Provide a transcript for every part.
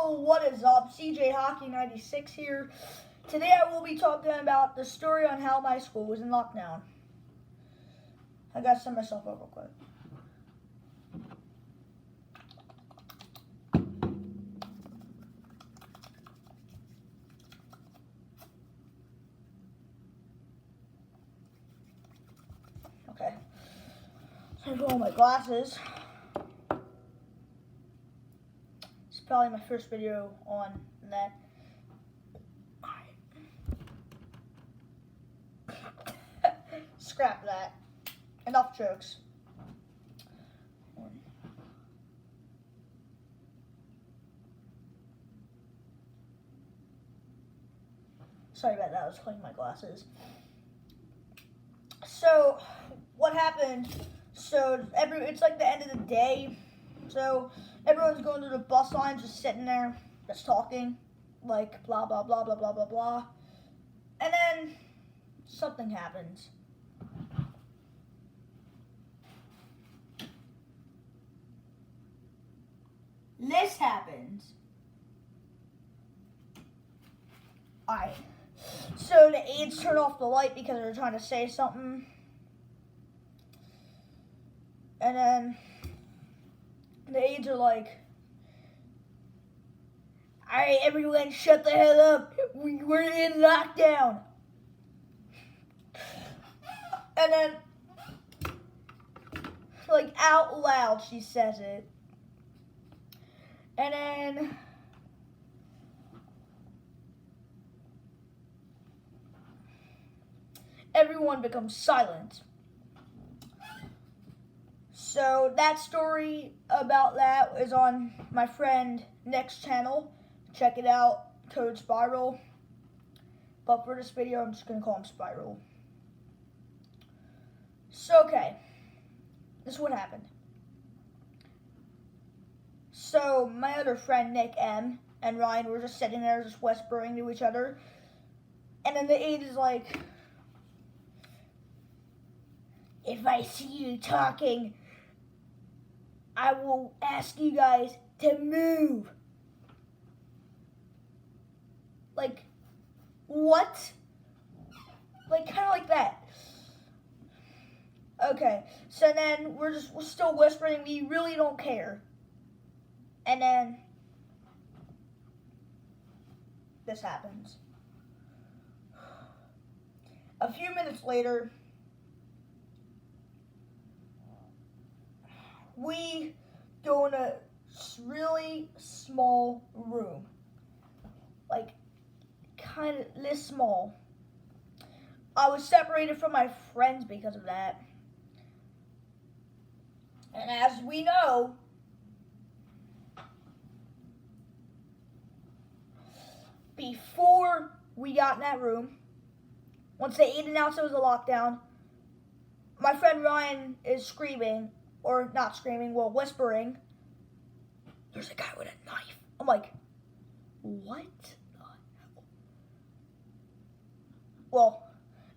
Yo, what is up? CJ Hockey 96 here. Today I will be talking about the story on how my school was in lockdown. I gotta send myself up real quick. Okay. So I put on my glasses. It's probably my first video on that. Scrap that. Enough jokes. Sorry about that, I was cleaning my glasses. So, what happened? So, it's like the end of the day. So, everyone's going to the bus line, just sitting there, just talking. Like, blah, blah, blah, blah, blah, blah, blah. And then, something happens. This happens. Alright. So the aides turn off the light because they're trying to say something. And then the aides are like, alright, everyone shut the hell up. We're in lockdown. And then, like, out loud, she says it. And then everyone becomes silent. So that story about that is on my friend Nick's channel. Check it out, Code Spiral. But for this video, I'm just going to call him Spiral. So, okay. This is what happened. So, my other friend, Nick M, and Ryan were just sitting there, just whispering to each other. And then the aide is like, if I see you talking, I will ask you guys to move. Like, what? Like, kind of like that. Okay, so then we're still whispering, we really don't care. And then this happens. A few minutes later, we go in a really small room. Like, kind of this small. I was separated from my friends because of that. And as we know, before we got in that room, once they announced it was a lockdown, my friend Ryan is screaming, or not screaming, well, whispering, there's a guy with a knife. I'm like, what the hell? Well,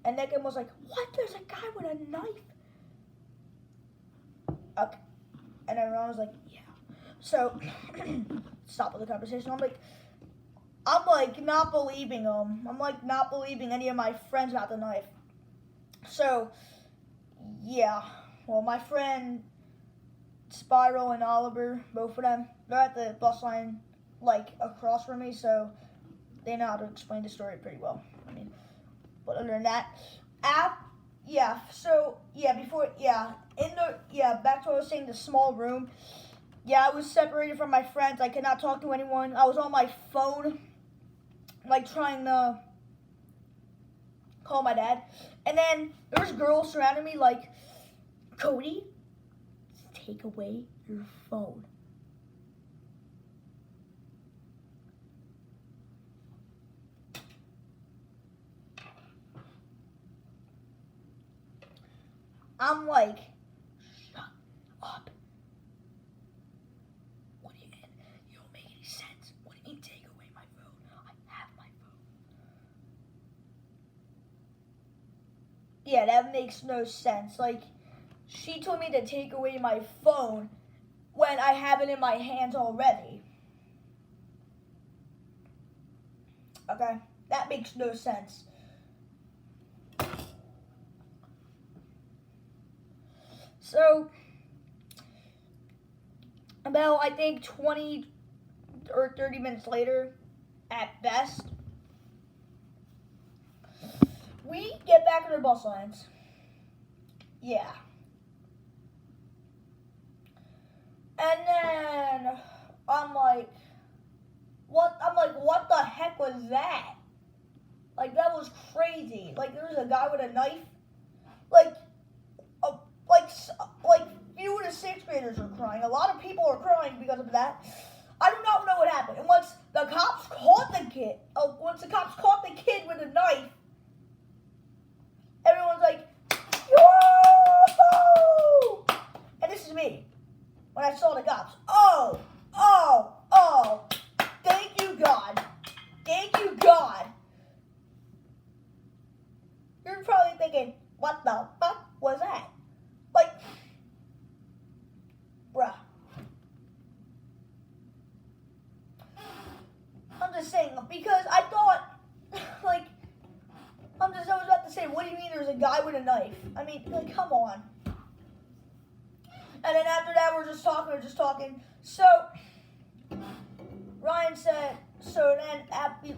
and Nick was like, what? There's a guy with a knife? Okay. And then Ryan was like, yeah. So, stop with the conversation. I'm like not believing him. I'm like not believing any of my friends about the knife. So, yeah. Well, my friend Spiral and Oliver, both of them, they're at the bus line, like across from me, so they know how to explain the story pretty well. I mean, but other than that, back to what I was saying, the small room. Yeah, I was separated from my friends. I could not talk to anyone. I was on my phone, like trying to call my dad. And then there was girls surrounding me like, Cody, take away your phone. I'm like, shut up. What do you mean? You don't make any sense. What do you mean take away my phone? I have my phone. Yeah, that makes no sense. Like, she told me to take away my phone when I have it in my hands already. Okay? That makes no sense. So, about, I think, 20 or 30 minutes later, at best, we get back in the bus lines. Yeah. And then I'm like, what? I'm like, what the heck was that? Like, that was crazy. Like, there was a guy with a knife. Like, uh, like, like, few of the sixth graders are crying. A lot of people are crying because of that. I do not know what happened. And once the cops caught the kid, with a knife, everyone's like, yo! And this is me. When I saw the cops, oh, thank you, God. Thank you, God. You're probably thinking, what the fuck was that? Like, bruh. I'm just saying, because I thought, like, I was about to say, what do you mean there's a guy with a knife? I mean, like, come on. And then after that, we're just talking. So, Ryan said, so then,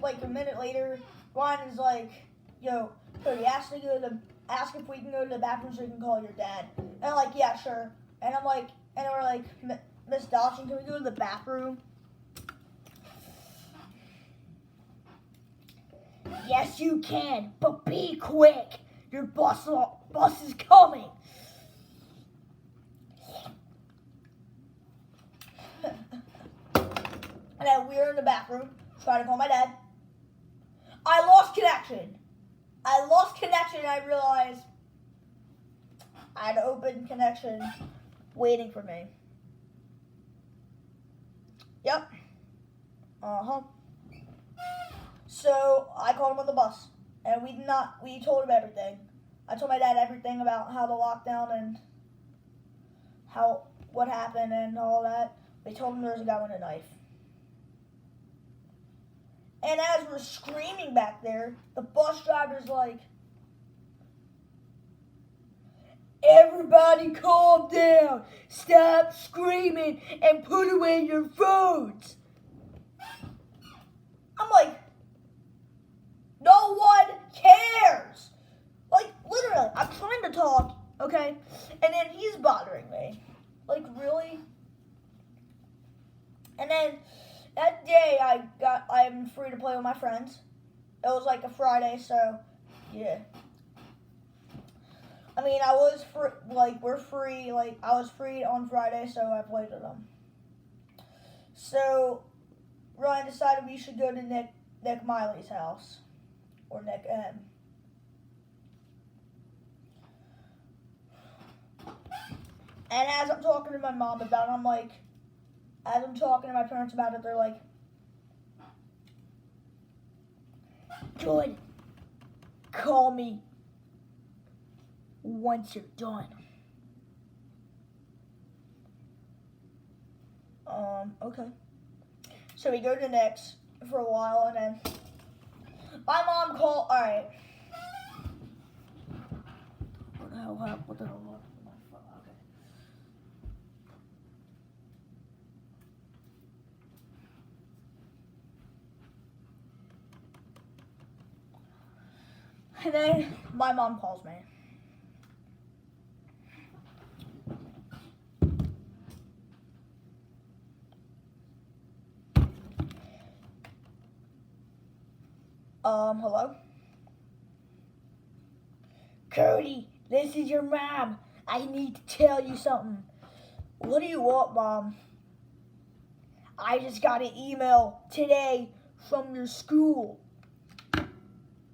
like, a minute later, Ryan is like, yo, Cody, ask if we can go to the bathroom so you can call your dad. And I'm like, yeah, sure. And I'm like, and we're like, Miss Dawson, can we go to the bathroom? Yes, you can, but be quick. Your bus is coming. And then we were in the bathroom trying to call my dad. I lost connection. And I realized I had an open connection waiting for me. Yep. Uh-huh. So I called him on the bus, and we told him everything. I told my dad everything about how the lockdown and what happened and all that. We told him there was a guy with a knife. And as we're screaming back there, the bus driver's like, everybody calm down, stop screaming, and put away your phones. I'm like, no one cares. Like, literally, I'm trying to talk, okay? And then he's bothering me. Like, really? And then that day, I'm free to play with my friends. It was like a Friday, so yeah. I mean, I was free. Like, we're free. Like, I was free on Friday, so I played with them. So Ryan decided we should go to Nick Miley's house, or Nick M. And as I'm talking to my mom about it, I'm like, as I'm talking to my parents about it, they're like, good, call me once you're done. Okay. So we go to Nick's for a while, and then my mom called, alright. What the hell happened? Okay. And then my mom calls me. Hello? Cody, this is your mom. I need to tell you something. What do you want, Mom? I just got an email today from your school.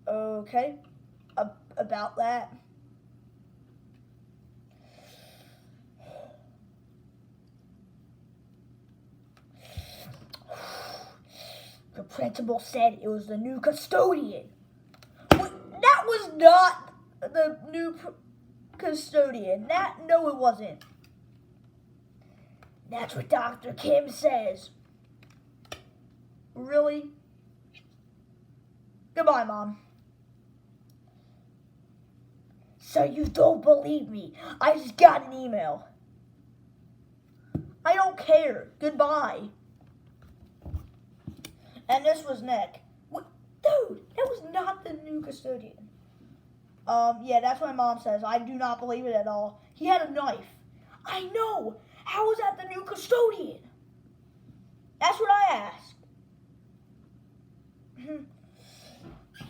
Okay. About that? The principal said it was the new custodian. That was not the new custodian. No, it wasn't. That's what Dr. Kim says. Really? Goodbye, Mom. So you don't believe me. I just got an email. I don't care. Goodbye. And this was Nick. What? Dude, that was not the new custodian. Yeah, that's what my mom says. I do not believe it at all. He had a knife. I know. How is that the new custodian? That's what I asked.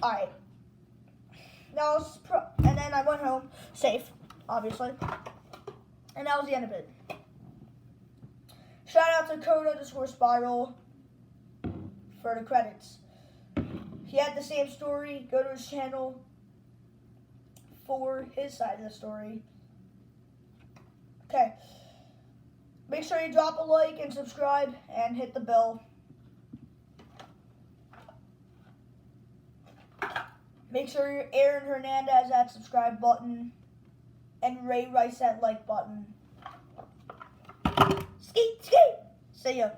Alright. And then I went home, safe, obviously. And that was the end of it. Shout out to Code_Spiral for the credits. He had the same story. Go to his channel for his side of the story. Okay. Make sure you drop a like and subscribe and hit the bell. Make sure Aaron Hernandez has that subscribe button and Ray Rice that like button. Skeet, skeet. See ya.